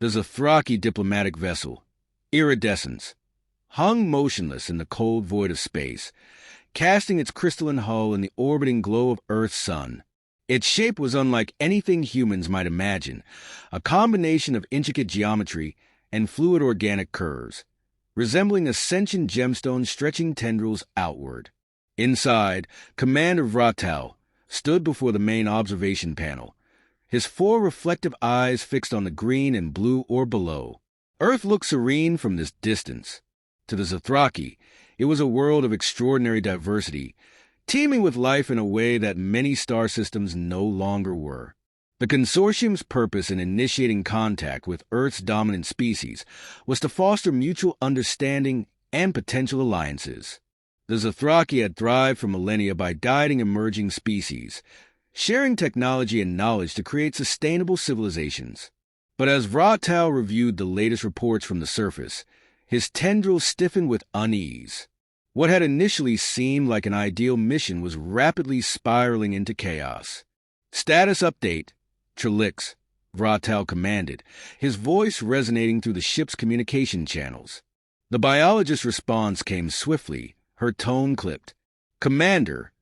The Dothraki diplomatic vessel, iridescence, hung motionless in the cold void of space, casting its crystalline hull in the orbiting glow of Earth's sun. Its shape was unlike anything humans might imagine, a combination of intricate geometry and fluid organic curves, resembling a sentient gemstone stretching tendrils outward. Inside, Commander Vratal stood before the main observation panel, his four reflective eyes fixed on the green and blue or below. Earth looked serene from this distance. To the Dothraki, it was a world of extraordinary diversity, teeming with life in a way that many star systems no longer were. The consortium's purpose in initiating contact with Earth's dominant species was to foster mutual understanding and potential alliances. The Dothraki had thrived for millennia by guiding emerging species, sharing technology and knowledge to create sustainable civilizations. But as Vratal reviewed the latest reports from the surface, his tendrils stiffened with unease. What had initially seemed like an ideal mission was rapidly spiraling into chaos. "Status update, Trelix," Vratal commanded, his voice resonating through the ship's communication channels. The biologist's response came swiftly, her tone clipped. "Commander,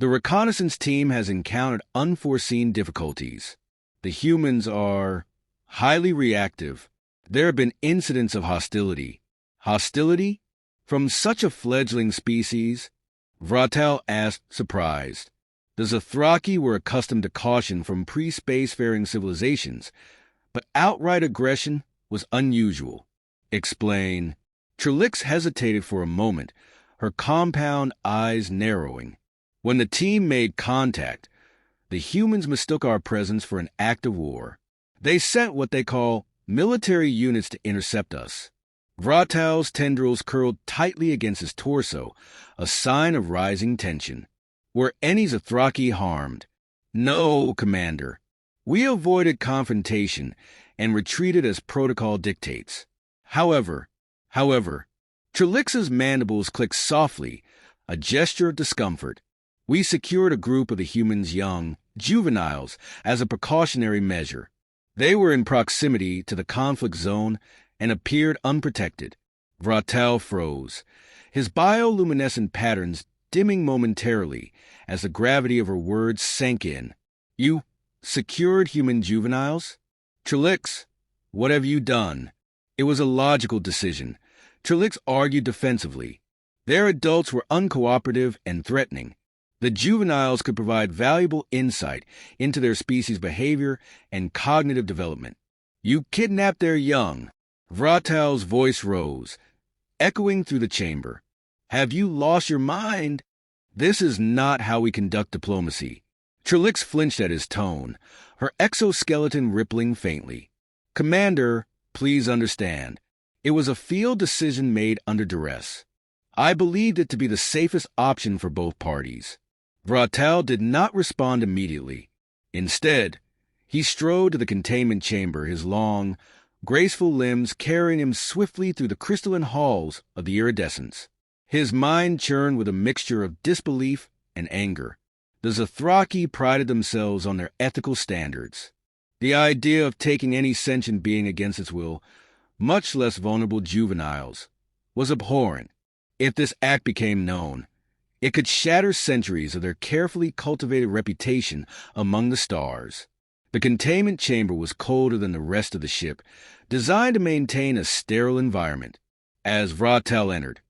the reconnaissance team has encountered unforeseen difficulties. The humans are highly reactive. There have been incidents of hostility." "Hostility? From such a fledgling species?" Vratal asked, surprised. The Dothraki were accustomed to caution from pre-spacefaring civilizations, but outright aggression was unusual. "Explain." Trelix hesitated for a moment, her compound eyes narrowing. "When the team made contact, the humans mistook our presence for an act of war. They sent what they call military units to intercept us." Vratal's tendrils curled tightly against his torso, a sign of rising tension. "Were any Dothraki harmed?" "No, Commander. We avoided confrontation and retreated as protocol dictates. However, Trelix's mandibles clicked softly, a gesture of discomfort. We secured a group of the humans' young, juveniles, as a precautionary measure. They were in proximity to the conflict zone and appeared unprotected." Vratal froze, his bioluminescent patterns dimming momentarily as the gravity of her words sank in. "You secured human juveniles? Trelix, what have you done?" It was a logical decision. Trelix argued defensively. Their adults were uncooperative and threatening. The juveniles could provide valuable insight into their species' behavior and cognitive development. "You kidnapped their young." Vratal's voice rose, echoing through the chamber. "Have you lost your mind? This is not how we conduct diplomacy." Trelix flinched at his tone, her exoskeleton rippling faintly. "Commander, please understand. It was a field decision made under duress. I believed it to be the safest option for both parties." Vratal did not respond immediately. Instead, he strode to the containment chamber, his long, graceful limbs carrying him swiftly through the crystalline halls of the iridescence. His mind churned with a mixture of disbelief and anger. The Dothraki prided themselves on their ethical standards. The idea of taking any sentient being against its will, much less vulnerable juveniles, was abhorrent. If this act became known, it could shatter centuries of their carefully cultivated reputation among the stars. The containment chamber was colder than the rest of the ship, designed to maintain a sterile environment. As Vratal entered,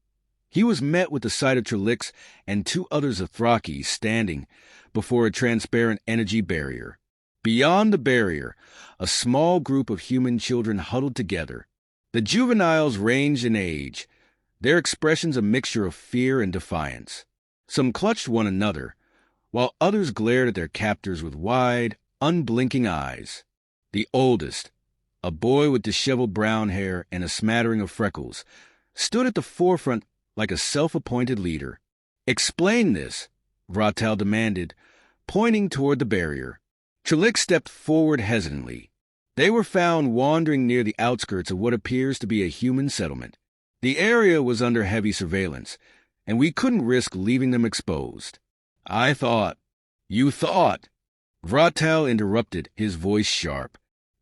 he was met with the sight of Trelix and two others of Dothraki standing before a transparent energy barrier. Beyond the barrier, a small group of human children huddled together. The juveniles ranged in age, their expressions a mixture of fear and defiance. Some clutched one another, while others glared at their captors with wide, unblinking eyes. The oldest, a boy with disheveled brown hair and a smattering of freckles, stood at the forefront like a self-appointed leader. "Explain this," Vratal demanded, pointing toward the barrier. Trelix stepped forward hesitantly. They were found wandering near the outskirts of what appears to be a human settlement. The area was under heavy surveillance, and we couldn't risk leaving them exposed. "You thought?" Vratal interrupted, his voice sharp.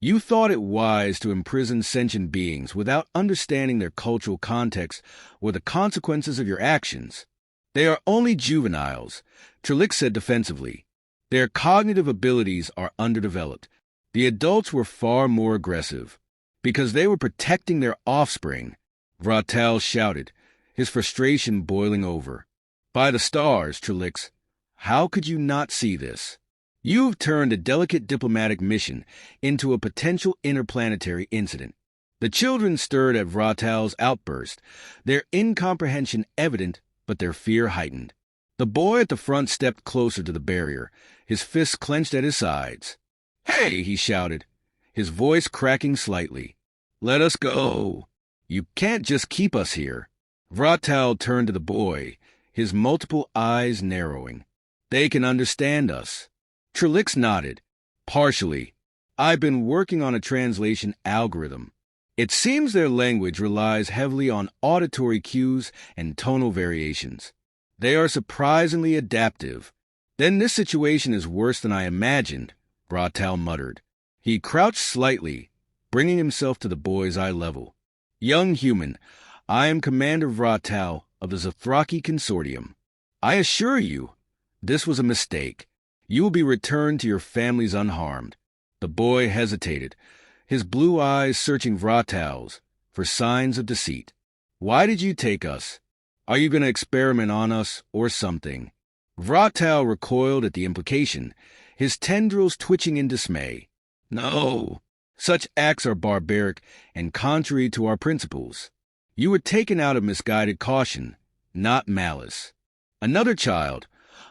You thought it wise to imprison sentient beings without understanding their cultural context or the consequences of your actions. They are only juveniles, Trelix said defensively. Their cognitive abilities are underdeveloped. The adults were far more aggressive. Because they were protecting their offspring, Vratel shouted, his frustration boiling over. By the stars, Trelix, how could you not see this? You've turned a delicate diplomatic mission into a potential interplanetary incident. The children stirred at Vratel's outburst, their incomprehension evident but their fear heightened. The boy at the front stepped closer to the barrier, his fists clenched at his sides. "Hey!" he shouted, his voice cracking slightly. "Let us go. You can't just keep us here." Vratel turned to the boy, his multiple eyes narrowing. "They can understand us." Trelix nodded. "Partially. I've been working on a translation algorithm. It seems their language relies heavily on auditory cues and tonal variations. They are surprisingly adaptive. Then this situation is worse than I imagined," Vratel muttered. He crouched slightly, bringing himself to the boy's eye level. "Young human, I am Commander Vratel of the Zothraki Consortium. I assure you, this was a mistake. You will be returned to your families unharmed." The boy hesitated, his blue eyes searching Vratel's for signs of deceit. "Why did you take us? Are you going to experiment on us or something?" Vratel recoiled at the implication, his tendrils twitching in dismay. "No, such acts are barbaric and contrary to our principles. You were taken out of misguided caution, not malice." Another child,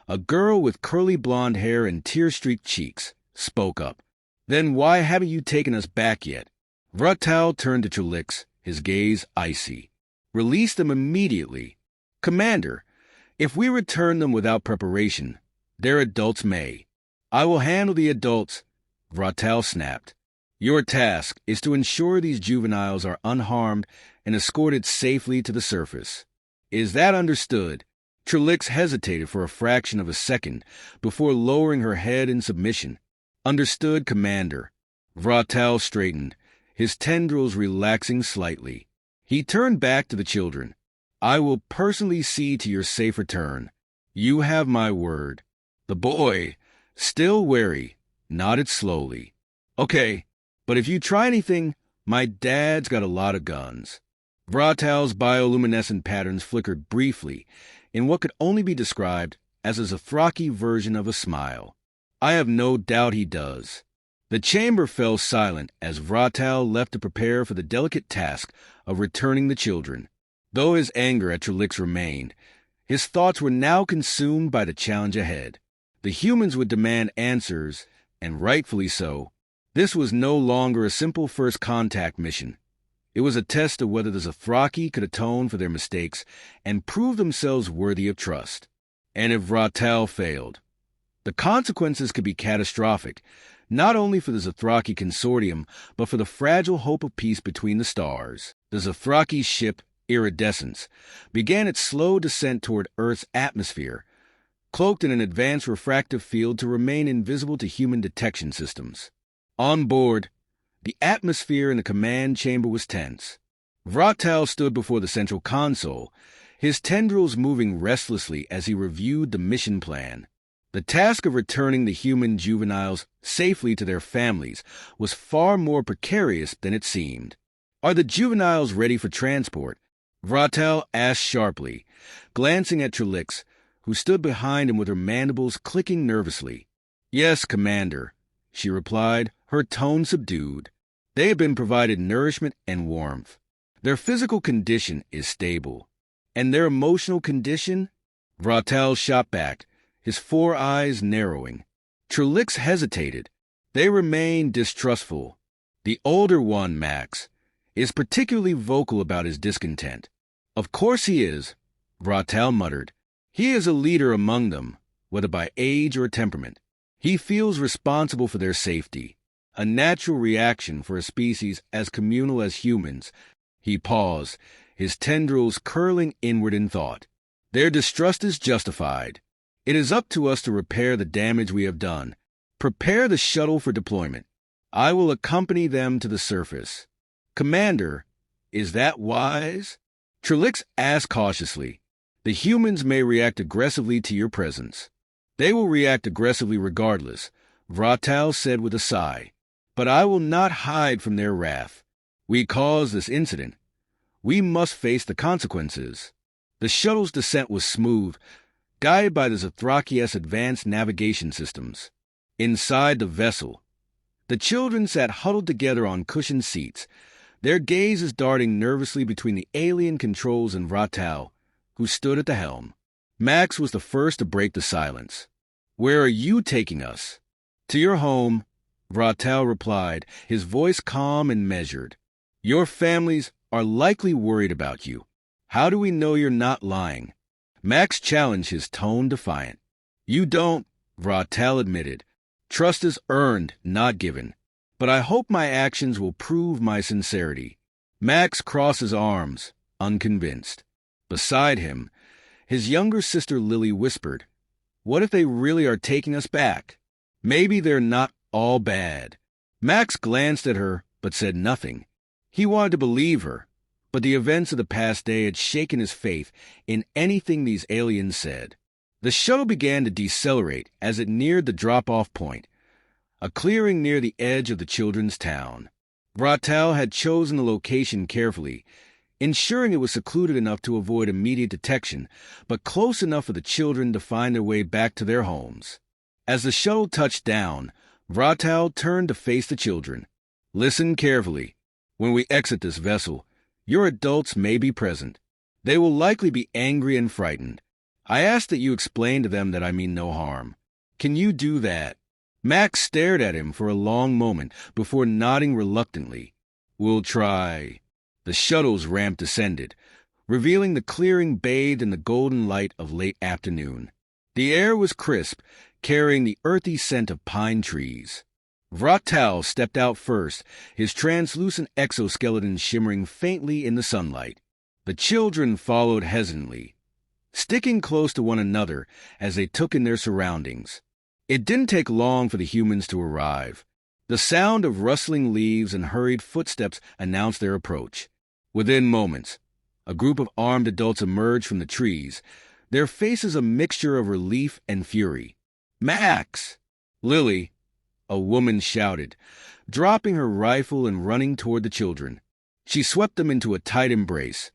a girl with curly blonde hair and tear-streaked cheeks, spoke up. "Then why haven't you taken us back yet?" Vratel turned to Trelix, his gaze icy. "Release them immediately. Commander, if we return them without preparation, their adults may." "I will handle the adults," Vratel snapped. "Your task is to ensure these juveniles are unharmed and escorted safely to the surface. Is that understood?" Trelix hesitated for a fraction of a second before lowering her head in submission. "Understood, Commander." Vratel straightened, his tendrils relaxing slightly. He turned back to the children. "I will personally see to your safe return. You have my word." The boy, still wary, nodded slowly. "Okay, but if you try anything, my dad's got a lot of guns." Vratel's bioluminescent patterns flickered briefly in what could only be described as a Zothraki version of a smile. "I have no doubt he does." The chamber fell silent as Vratel left to prepare for the delicate task of returning the children. Though his anger at Trelix remained, his thoughts were now consumed by the challenge ahead. The humans would demand answers, and rightfully so. This was no longer a simple first contact mission. It was a test of whether the Zothraki could atone for their mistakes and prove themselves worthy of trust. And if Vratel failed, the consequences could be catastrophic, not only for the Zothraki Consortium, but for the fragile hope of peace between the stars. The Zothraki ship, Iridescence, began its slow descent toward Earth's atmosphere, cloaked in an advanced refractive field to remain invisible to human detection systems. On board, the atmosphere in the command chamber was tense. Vratel stood before the central console, his tendrils moving restlessly as he reviewed the mission plan. The task of returning the human juveniles safely to their families was far more precarious than it seemed. "Are the juveniles ready for transport?" Vratel asked sharply, glancing at Trelix, who stood behind him with her mandibles clicking nervously. "Yes, Commander," she replied, her tone subdued. "They have been provided nourishment and warmth. Their physical condition is stable. And their emotional condition?" Vratel shot back, his four eyes narrowing. Trelix hesitated. They remained distrustful. The older one, Max, is particularly vocal about his discontent. "Of course he is," Vratel muttered. "He is a leader among them, whether by age or temperament. He feels responsible for their safety, a natural reaction for a species as communal as humans." He paused, his tendrils curling inward in thought. "Their distrust is justified. It is up to us to repair the damage we have done. Prepare the shuttle for deployment." I will accompany them to the surface. Commander, is that wise? Trelix asked cautiously. The humans may react aggressively to your presence. They will react aggressively regardless, Vratal said with a sigh. But I will not hide from their wrath. We caused this incident. We must face the consequences. The shuttle's descent was smooth, guided by the Zathraki's advanced navigation systems. Inside the vessel, the children sat huddled together on cushioned seats, their gazes darting nervously between the alien controls and Vratal, who stood at the helm. Max was the first to break the silence. Where are you taking us? To your home, Vratal replied, his voice calm and measured. Your families are likely worried about you. How do we know you're not lying? Max challenged, his tone defiant. You don't, Vratal admitted. Trust is earned, not given. But I hope my actions will prove my sincerity. Max crossed his arms, unconvinced. Beside him, his younger sister Lily whispered, What if they really are taking us back? Maybe they're not all bad. Max glanced at her, but said nothing. He wanted to believe her, but the events of the past day had shaken his faith in anything these aliens said. The shuttle began to decelerate as it neared the drop-off point, a clearing near the edge of the children's town. Vratal had chosen the location carefully, ensuring it was secluded enough to avoid immediate detection, but close enough for the children to find their way back to their homes. As the shuttle touched down, Vratal turned to face the children. Listen carefully. When we exit this vessel, your adults may be present. They will likely be angry and frightened. I ask that you explain to them that I mean no harm. Can you do that? Max stared at him for a long moment before nodding reluctantly. We'll try. The shuttle's ramp descended, revealing the clearing bathed in the golden light of late afternoon. The air was crisp, carrying the earthy scent of pine trees. Vratal stepped out first, his translucent exoskeleton shimmering faintly in the sunlight. The children followed hesitantly, sticking close to one another as they took in their surroundings. It didn't take long for the humans to arrive. The sound of rustling leaves and hurried footsteps announced their approach. Within moments, a group of armed adults emerged from the trees, their faces a mixture of relief and fury. Max! Lily! A woman shouted, dropping her rifle and running toward the children. She swept them into a tight embrace,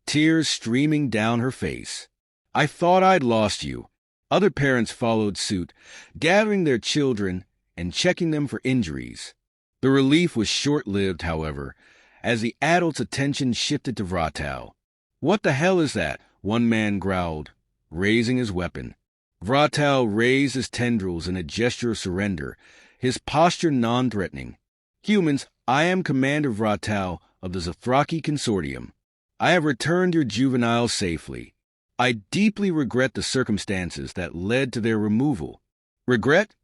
tears streaming down her face. I thought I'd lost you. Other parents followed suit, gathering their children and checking them for injuries. The relief was short-lived, however, as the adults' attention shifted to Vratal. What the hell is that? One man growled, raising his weapon. Vratal raised his tendrils in a gesture of surrender, his posture non-threatening. Humans, I am Commander Vratal of the Zathraki Consortium. I have returned your juveniles safely. I deeply regret the circumstances that led to their removal. Regret?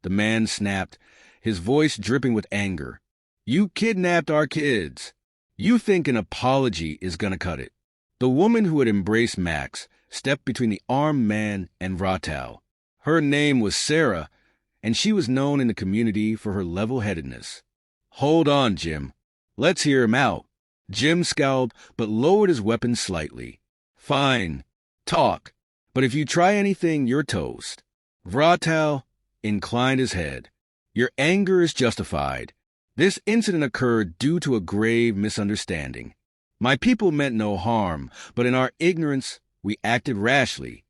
The man snapped, his voice dripping with anger. You kidnapped our kids. You think an apology is gonna cut it. The woman who had embraced Max stepped between the armed man and Vratal. Her name was Sarah, and she was known in the community for her level-headedness. Hold on, Jim. Let's hear him out. Jim scowled, but lowered his weapon slightly. Fine. Talk. But if you try anything, you're toast. Vratal inclined his head. Your anger is justified. This incident occurred due to a grave misunderstanding. My people meant no harm, but in our ignorance, we acted rashly.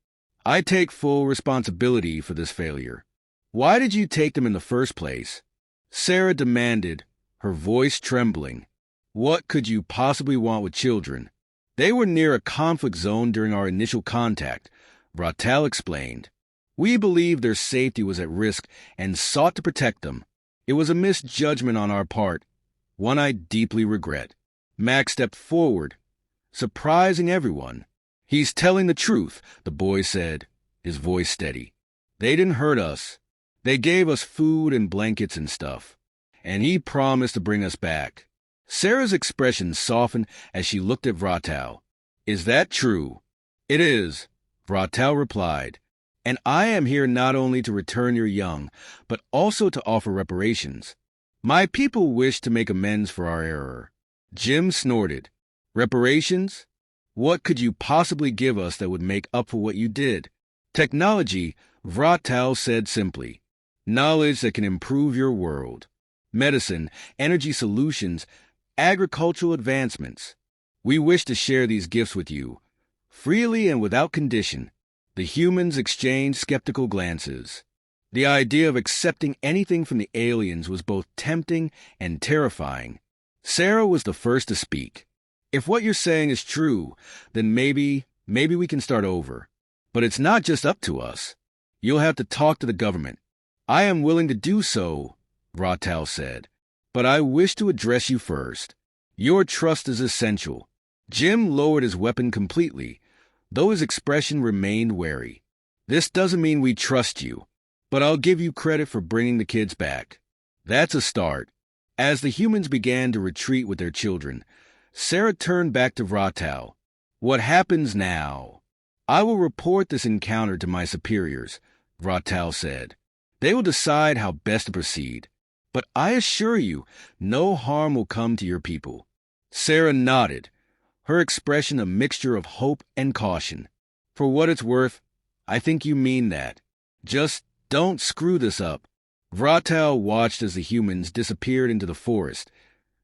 I take full responsibility for this failure. Why did you take them in the first place? Sarah demanded, her voice trembling. What could you possibly want with children? They were near a conflict zone during our initial contact, Vratal explained. We believed their safety was at risk and sought to protect them. It was a misjudgment on our part, one I deeply regret. Max stepped forward, surprising everyone. He's telling the truth, the boy said, his voice steady. They didn't hurt us. They gave us food and blankets and stuff. And he promised to bring us back. Sarah's expression softened as she looked at Vratal. Is that true? It is, Vratal replied. And I am here not only to return your young, but also to offer reparations. My people wish to make amends for our error. Jim snorted. Reparations? What could you possibly give us that would make up for what you did? Technology, Vratal said simply. Knowledge that can improve your world. Medicine, energy solutions, agricultural advancements. We wish to share these gifts with you, freely and without condition. The humans exchanged skeptical glances. The idea of accepting anything from the aliens was both tempting and terrifying. Sarah was the first to speak. If what you're saying is true, then maybe we can start over. But it's not just up to us. You'll have to talk to the government. I am willing to do so, Vratal said. But I wish to address you first. Your trust is essential. Jim lowered his weapon completely, though his expression remained wary. This doesn't mean we trust you, but I'll give you credit for bringing the kids back. That's a start. As the humans began to retreat with their children, Sarah turned back to Vratal. What happens now? I will report this encounter to my superiors, Vratal said. They will decide how best to proceed. But I assure you, no harm will come to your people. Sarah nodded, her expression a mixture of hope and caution. For what it's worth, I think you mean that. Just don't screw this up. Vratal watched as the humans disappeared into the forest,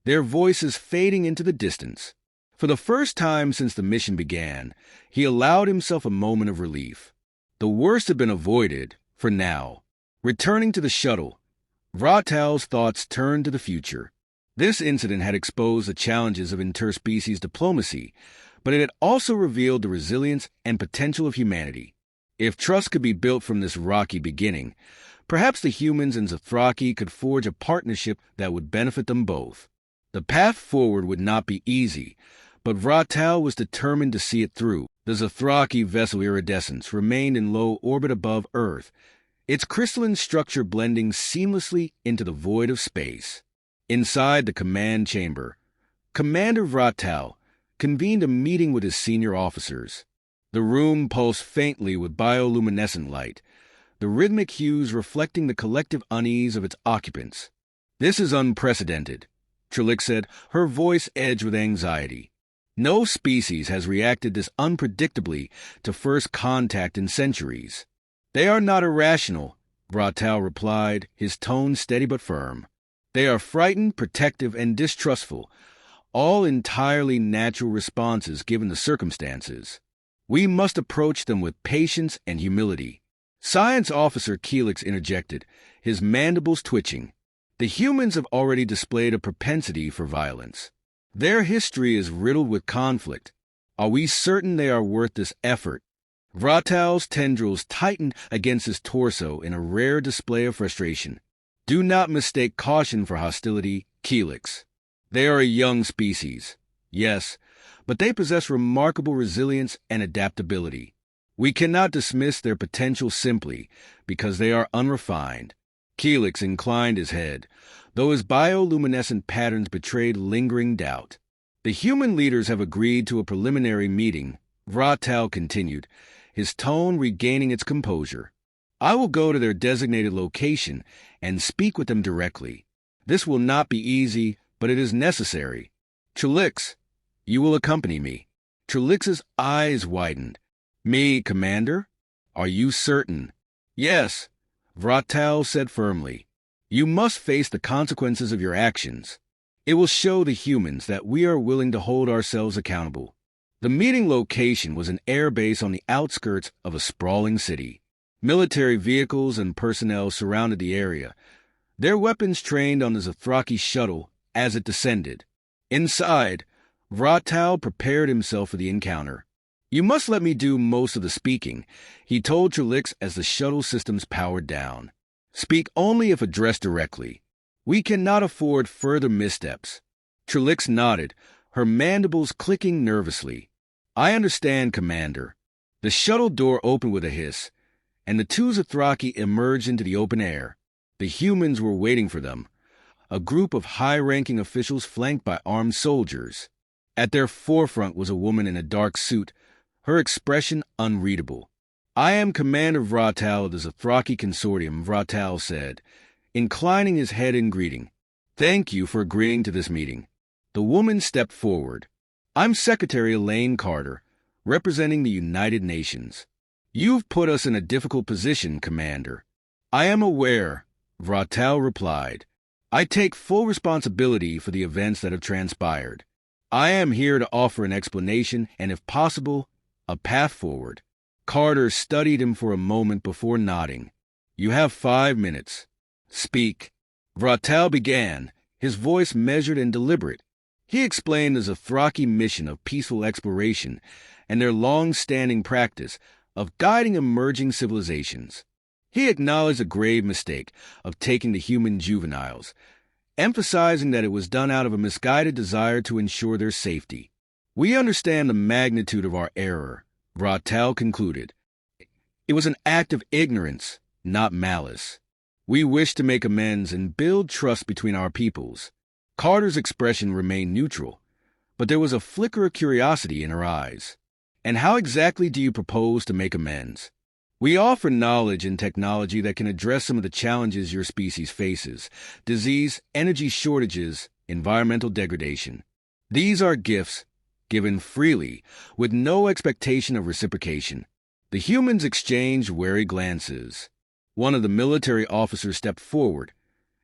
their voices fading into the distance. For the first time since the mission began, he allowed himself a moment of relief. The worst had been avoided, for now. Returning to the shuttle, Vratal's thoughts turned to the future. This incident had exposed the challenges of interspecies diplomacy, but it had also revealed the resilience and potential of humanity. If trust could be built from this rocky beginning, perhaps the humans and Zothraki could forge a partnership that would benefit them both. The path forward would not be easy, but Vratal was determined to see it through. The Zothraki vessel Iridescence remained in low orbit above Earth, its crystalline structure blending seamlessly into the void of space. Inside the command chamber, Commander Vratal convened a meeting with his senior officers. The room pulsed faintly with bioluminescent light, the rhythmic hues reflecting the collective unease of its occupants. This is unprecedented, Trellick said, her voice edged with anxiety. No species has reacted this unpredictably to first contact in centuries. They are not irrational, Vratal replied, his tone steady but firm. They are frightened, protective, and distrustful, all entirely natural responses given the circumstances. We must approach them with patience and humility. Science Officer Keelix interjected, his mandibles twitching. The humans have already displayed a propensity for violence. Their history is riddled with conflict. Are we certain they are worth this effort? Vratal's tendrils tightened against his torso in a rare display of frustration. Do not mistake caution for hostility, Keelix. They are a young species, yes, but they possess remarkable resilience and adaptability. We cannot dismiss their potential simply because they are unrefined. Keelix inclined his head, though his bioluminescent patterns betrayed lingering doubt. The human leaders have agreed to a preliminary meeting, Vratal continued, his tone regaining its composure. I will go to their designated location and speak with them directly. This will not be easy, but it is necessary. Trelix, you will accompany me. Trelix's eyes widened. Me, Commander? Are you certain? Yes, Vratal said firmly. You must face the consequences of your actions. It will show the humans that we are willing to hold ourselves accountable. The meeting location was an airbase on the outskirts of a sprawling city. Military vehicles and personnel surrounded the area, their weapons trained on the Zothraki shuttle as it descended. Inside, Vratal prepared himself for the encounter. You must let me do most of the speaking, he told Trelix as the shuttle systems powered down. Speak only if addressed directly. We cannot afford further missteps. Trelix nodded, her mandibles clicking nervously. I understand, Commander. The shuttle door opened with a hiss, and the two Zothraki emerged into the open air. The humans were waiting for them, a group of high-ranking officials flanked by armed soldiers. At their forefront was a woman in a dark suit, her expression unreadable. I am Commander Vratal of the Zothraki Consortium, Vratal said, inclining his head in greeting. Thank you for agreeing to this meeting. The woman stepped forward. I'm Secretary Elaine Carter, representing the United Nations. You've put us in a difficult position, Commander. I am aware, Vratel replied. I take full responsibility for the events that have transpired. I am here to offer an explanation and, if possible, a path forward. Carter studied him for a moment before nodding. You have 5 minutes. Speak. Vratel began, his voice measured and deliberate. He explained the Zothraki mission of peaceful exploration and their long-standing practice of guiding emerging civilizations. He acknowledged the grave mistake of taking the human juveniles, emphasizing that it was done out of a misguided desire to ensure their safety. We understand the magnitude of our error, Vratel concluded. It was an act of ignorance, not malice. We wish to make amends and build trust between our peoples. Carter's expression remained neutral, but there was a flicker of curiosity in her eyes. And how exactly do you propose to make amends? We offer knowledge and technology that can address some of the challenges your species faces: disease, energy shortages, environmental degradation. These are gifts given freely, with no expectation of reciprocation. The humans exchanged wary glances. One of the military officers stepped forward,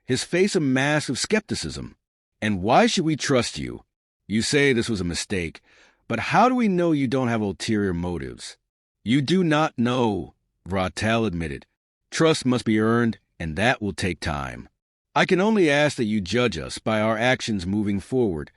his face a mask of skepticism. And why should we trust you? You say this was a mistake, but how do we know you don't have ulterior motives? You do not know, Vratel admitted. Trust must be earned, and that will take time. I can only ask that you judge us by our actions moving forward,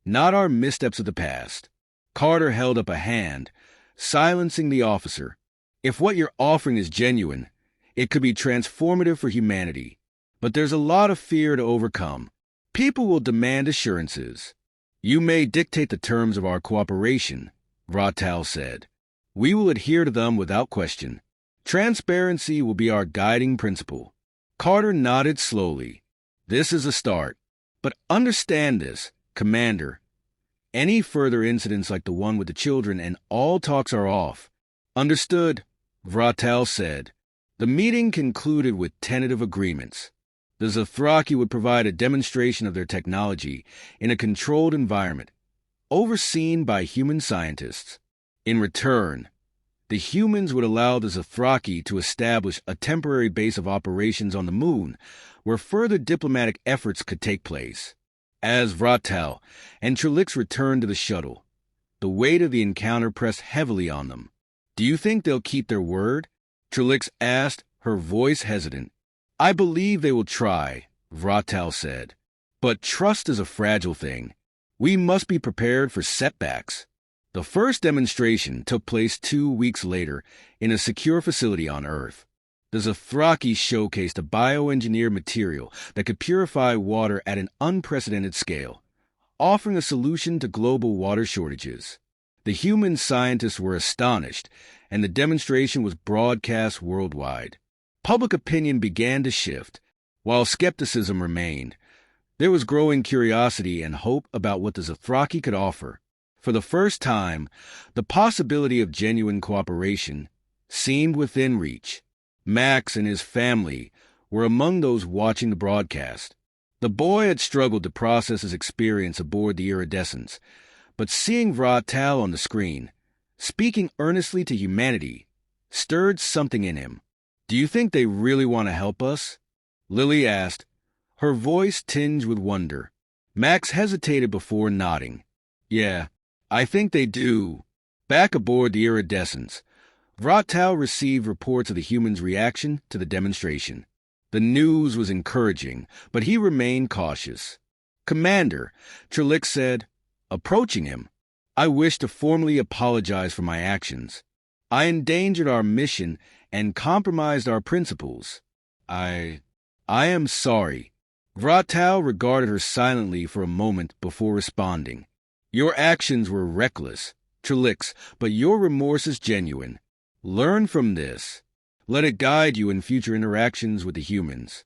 not our missteps of the past. Carter held up a hand, silencing the officer. If what you're offering is genuine, it could be transformative for humanity. But there's a lot of fear to overcome. People will demand assurances. You may dictate the terms of our cooperation, Vratel said. We will adhere to them without question. Transparency will be our guiding principle. Carter nodded slowly. This is a start. But understand this, Commander. Any further incidents like the one with the children and all talks are off. Understood, Vratel said. The meeting concluded with tentative agreements. The Zothraki would provide a demonstration of their technology in a controlled environment, overseen by human scientists. In return, the humans would allow the Zothraki to establish a temporary base of operations on the moon, where further diplomatic efforts could take place. As Vratel and Trelix returned to the shuttle, the weight of the encounter pressed heavily on them. Do you think they'll keep their word? Trelix asked, her voice hesitant. I believe they will try, Vratel said. But trust is a fragile thing. We must be prepared for setbacks. The first demonstration took place 2 weeks later in a secure facility on Earth. The Zothraki showcased a bioengineered material that could purify water at an unprecedented scale, offering a solution to global water shortages. The human scientists were astonished, and the demonstration was broadcast worldwide. Public opinion began to shift, while skepticism remained. There was growing curiosity and hope about what the Zothraki could offer. For the first time, the possibility of genuine cooperation seemed within reach. Max and his family were among those watching the broadcast. The boy had struggled to process his experience aboard the iridescence, but seeing Vratel on the screen, speaking earnestly to humanity, stirred something in him. Do you think they really want to help us? Lily asked, her voice tinged with wonder. Max hesitated before nodding. Yeah, I think they do. Back aboard the iridescence, Vratel received reports of the humans' reaction to the demonstration. The news was encouraging, but he remained cautious. Commander, Trelix said, approaching him, I wish to formally apologize for my actions. I endangered our mission and compromised our principles. I am sorry. Vratel regarded her silently for a moment before responding. Your actions were reckless, Trelix, but your remorse is genuine. Learn from this. Let it guide you in future interactions with the humans.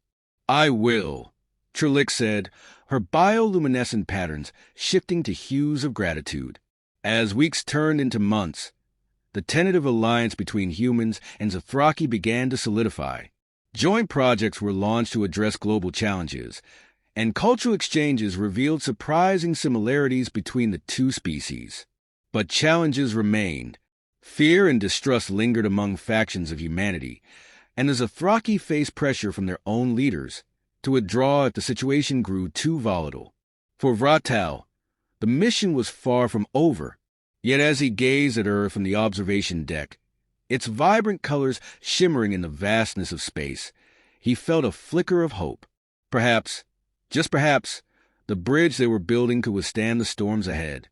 I will, Trelix said, her bioluminescent patterns shifting to hues of gratitude. As weeks turned into months, the tentative alliance between humans and Zothraki began to solidify. Joint projects were launched to address global challenges, and cultural exchanges revealed surprising similarities between the two species. But challenges remained. Fear and distrust lingered among factions of humanity, and the Dothraki faced pressure from their own leaders to withdraw if the situation grew too volatile. For Vratal, the mission was far from over, yet as he gazed at Earth from the observation deck, its vibrant colors shimmering in the vastness of space, he felt a flicker of hope. Perhaps, just perhaps, the bridge they were building could withstand the storms ahead.